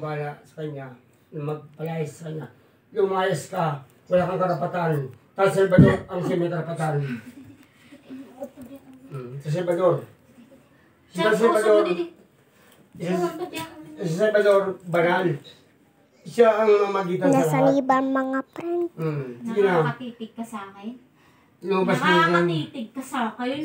Bala sa kanya, magpalayas sa kanya. Lumayas ka, wala kang karapatan. Sa Salvador, ang siya may karapatan. Sa Salvador. Sa Salvador, sa Salvador, banal. Siya ang mamagitan sa lahat. Nasaniban mga friend. Sige na. Nakakatitig ka sa akin? Lumabas ka na dyan. Nakakatitig ka sa akin?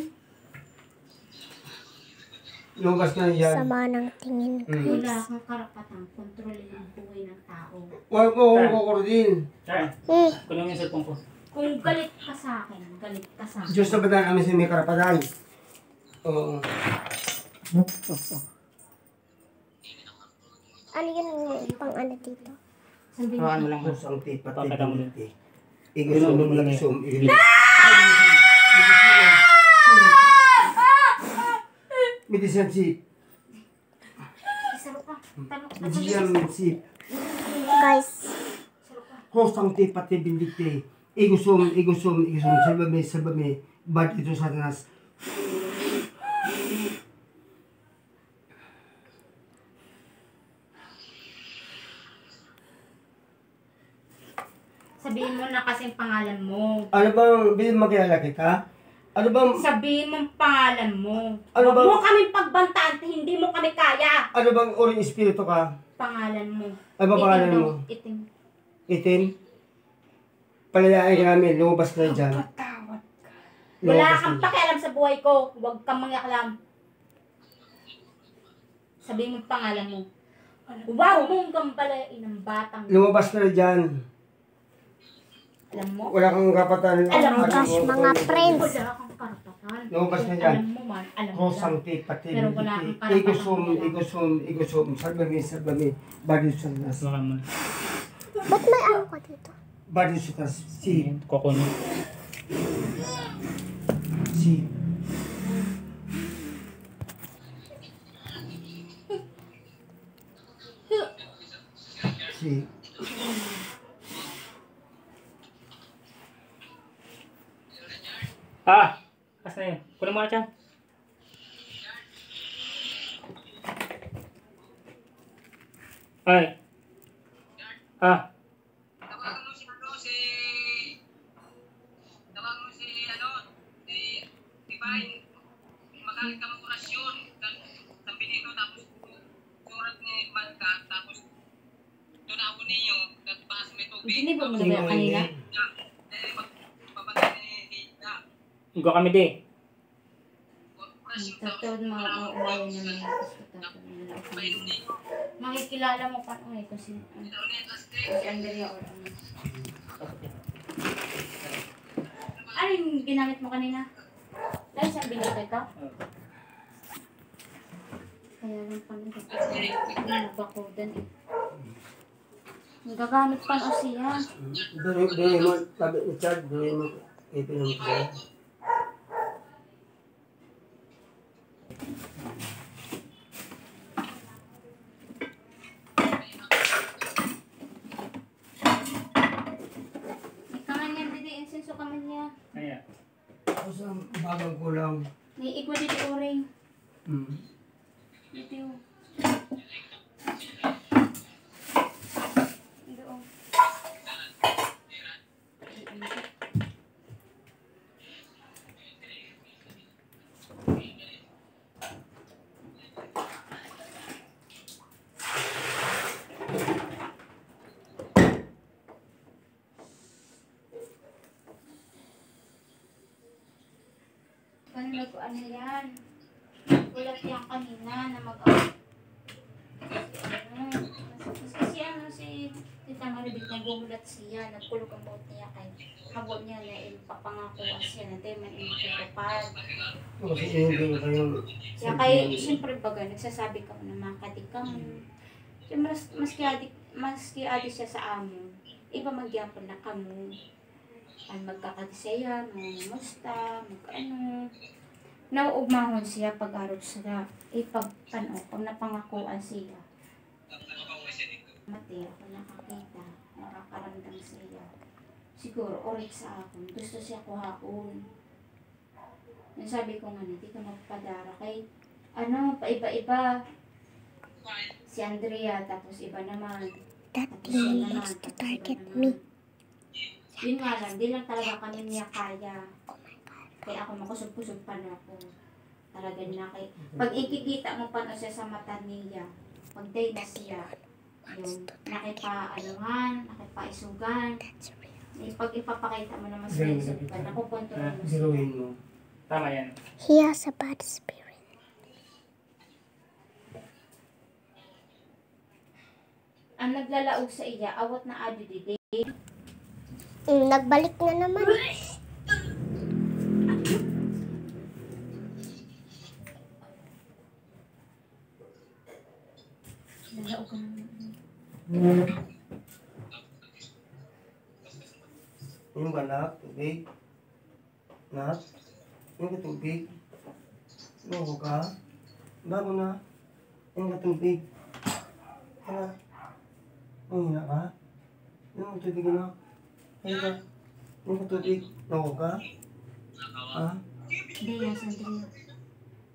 Lumabas ka na dyan. Sama ng tingin, Wala guys. kang karapatang kontrolin ang buhay ng tao. Huwag mo akong kukurutin. Kunin mo yung cellphone ko. Kung galit ka sa akin, galit ka sa akin. Diyos na ba namin sa may karapatan? Oo. Ano yun pang ano dito? Sabihin Hawakan mo lang. Diyos ang tipat. Papakita mo din. Igasum, igasum, igasum. Medisan sip. Isaro ka. Tanong ka. Medisan sip. Guys, Hostang tipat bindikte. Igusum, igusum, igusum. Salbame, salbame. Bad ito satanas. Sabihin mo na kasing pangalan mo. Ano bang, bilin makilala kita? Ano bang, Sabihin mo ang pangalan mo. Ano Huwag ba- mo kaming pagbantaan, hindi mo kami kaya. ano bang uring espiritu ka? Pangalan mo. Ano ba pangalan Itim mo? daw, Itim. Itin? Palayain ka namin, lumabas ka na dyan. Wala Lumabas kang ka na. pakialam sa buhay ko. Huwag kang mangyaklam. Sabihin mo ang pangalan mo. Huwag mong gambalain ang batang. Lumabas ka na dyan. Alam mo? Wala kang karapatan. Alam mo, gosh, mga friends. Wala kang karapatan. Lumabas na dyan. Alam mo man, alam mo Rosang lang. tipat, Pero wala kang karapatan. igusum, igusum, igusum. Salbame, salbame. Badi satanas. Hawakan mo. ba't may ano ka dito? Badi satanas. Si, Kukunin. si. Si. Kas na yun. Kunin mo na dyan. Ay. Tawagan mo si Divine. Magalit ka mag-orasyon. Sabi nito, tapos surat ni Malka, tapos tunawin ninyo, tapos may tubig. Hindi ba mo na ba kanina? Magpapagay ni Dita. Igo kami di. Orasyon Tatawad mga uwayan na may painom ninyo. makikilala mo pa kasi Ito ulit, last si day. Andrea or ano. Ano yung ginamit mo kanina? Dahil sa binigay ito? Kaya lang pa nagbakodan eh. Nagagamit pa o siya. Doon mo, sabi ni Chad, doon mo, ipinong ko. May kamanyan dito, insenso kamanya. Kaya. Tapos ang bagang kulang. May igwa dito oring. Dito yung. Doon. Ano yan? Ulat yan kanina na kasi ano si Tita Maribig nagugulat siya, nagkulog ang buhok niya kay habol niya na ipapangako siya na tayo man inipupad. Kasi hindi ko kayong... Kaya kaya siyempre baga nagsasabi ka na makadik ka mo. Maski adik siya sa amo, iba magyapon na kamo. Ay magkakadisaya, musta, mag-ano. Nauugmahon siya pag-arot sila. Pag napangakuan siya. Mati ako nakakita, nakakaramdam siya. Siguro, orik sa akin. Gusto siya kuhaon. Yung sabi ko nga, hindi ka magpadara kay, paiba-iba. Si Andrea, tapos iba naman. That Tapos siya lady naman, likes to tapos target iba me. naman. Yun nga lang, di lang talaga kami niya kaya. Kaya ako makusog-kusog pa na ako. Talaga pag ikikita mo pa na siya sa mata niya, pag day na siya, yung nakipa-anuhan, nakipa-isugan, pag ipapakita mo naman sa isip ka, nakukontrol mo siya. Biruin mo. Tama yan. He has a bad spirit. Ang naglalaog sa iya, awat na adi didi. Nagbalik na naman. Naglaog ka naman. Yung ba nak? Tubig? Nak? Yung ka tubig? Bago ka? Bago na? Yung ka tubig? Ano? Ang hina ka? Yung ka tubig na? Ano ka? Yung ka tubig? Bago ka? Ha? Diaz Andrea.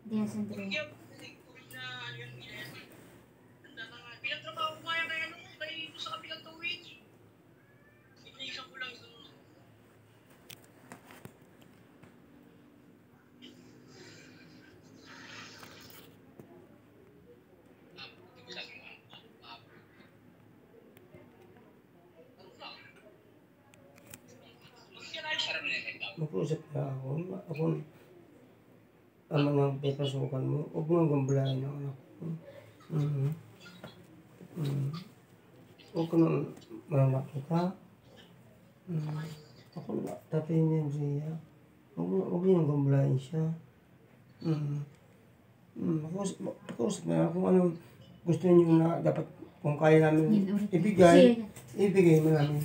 Diaz Andrea. Pinatrabaho ko kaya kaya nung kay sa kabilang tuwid. Iniisang ko lang yung Mag-usap na ako. Ako, ama ng pipasukan mo. Huwag mo nang gambalain ang anak ko. Huwag ka nang malaki ka. Ako na, tapihin niya siya. Huwag niyo nang gambalain siya. Pag-usap na kung anong gusto niyo na dapat kung kaya namin ibigay, ibigay mo namin.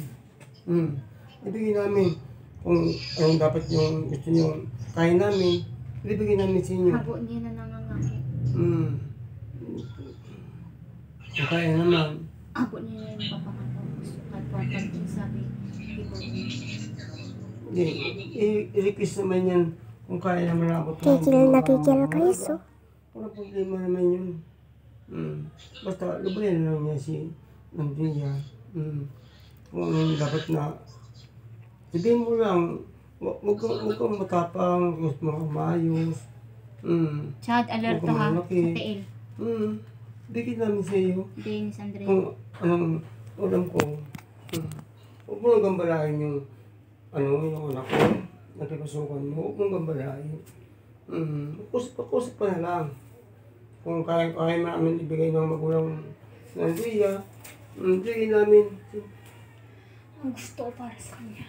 Ibigay namin kung anong dapat yung gusto niyo kaya namin, ibigay namin sa inyo. Habo niya na nangangakit. Kung kaya naman. Habo niya na yung papakatapos. Pag sabi, I-request naman yan kung kaya naman ako. Kikil na kikil kayo, so. Walang problema naman yun. Basta lubayan lang niya si Andrea. Kung ano dapat na sabihin mo lang, huwag kang matapang, gusto mo maayos. Chad, alerto ha, sa tiil. Bigyan namin sa iyo. Diaz Andrea. Kung anong alam ko, huwag mo nang gambalain yung yung anak ko, nakipasukan mo, huwag mong gambalain. Pakusap pa na lang. Kung kaya namin ibigay ng magulang ng Andrea, bigay namin. Ang gusto ko para sa kanya.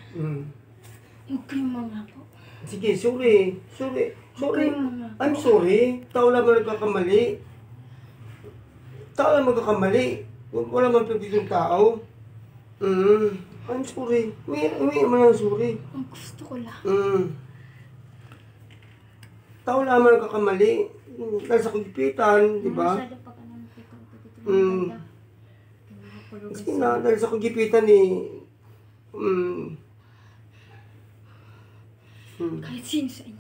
Huwag kayong mga po. Sige, sorry. I'm sorry. Tao lang nagkakamali. Wala man pagditong tao. I'm sorry. May naman ang sorry. Ang gusto ko lang. Tao lang nagkakamali. Dahil sa kugipitan, di ba? Masyado pag ano nakita ko dito. Kasi na, dahil sa kugipitan Kahit sino sa inyo.